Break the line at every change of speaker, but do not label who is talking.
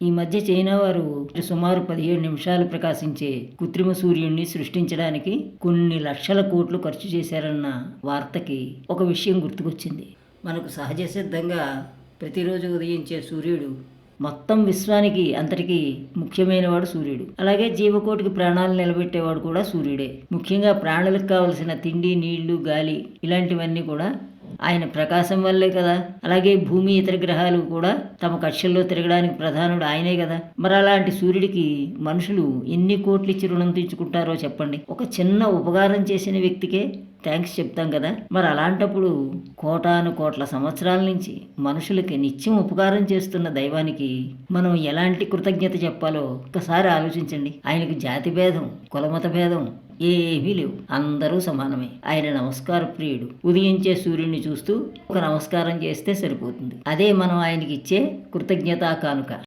ఈ మధ్య చైనా వారు సుమారు 17 నిమిషాలు ప్రకాశించే కృత్రిమ సూర్యుడిని సృష్టించడానికి కొన్ని లక్షల కోట్లు ఖర్చు చేశారన్న వార్తకి ఒక విషయం గుర్తుకొచ్చింది. మనకు సహజ సిద్ధంగా ప్రతిరోజు ఉదయించే సూర్యుడు మొత్తం విశ్వానికి అంతటికీ ముఖ్యమైనవాడు సూర్యుడు. అలాగే జీవకోటికి ప్రాణాలు నిలబెట్టేవాడు కూడా సూర్యుడే. ముఖ్యంగా ప్రాణులకు కావలసిన తిండి, నీళ్లు, గాలి ఇలాంటివన్నీ కూడా ఆయన ప్రకాశం వల్లే కదా. అలాగే భూమి, ఇతర గ్రహాలు కూడా తమ కక్షల్లో తిరగడానికి ప్రధానుడు ఆయనే కదా. మరి అలాంటి సూర్యుడికి మనుషులు ఎన్ని కోట్లు ఇచ్చి రుణం తీర్చుకుంటారో చెప్పండి. ఒక చిన్న ఉపకారం చేసిన వ్యక్తికే థ్యాంక్స్ చెప్తాం కదా. మరి అలాంటప్పుడు కోటాను కోట్ల సంవత్సరాల నుంచి మనుషులకి నిత్యం ఉపకారం చేస్తున్న దైవానికి మనం ఎలాంటి కృతజ్ఞత చెప్పాలో ఒక్కసారి ఆలోచించండి. ఆయనకు జాతి భేదం, కులమత భేదం ఏమీ లేవు. అందరూ సమానమే. ఆయన నమస్కార ప్రియుడు. ఉదయించే సూర్యుడిని చూస్తూ ఒక నమస్కారం చేస్తే సరిపోతుంది. అదే మనం ఆయనకి ఇచ్చే కృతజ్ఞతా కానుక.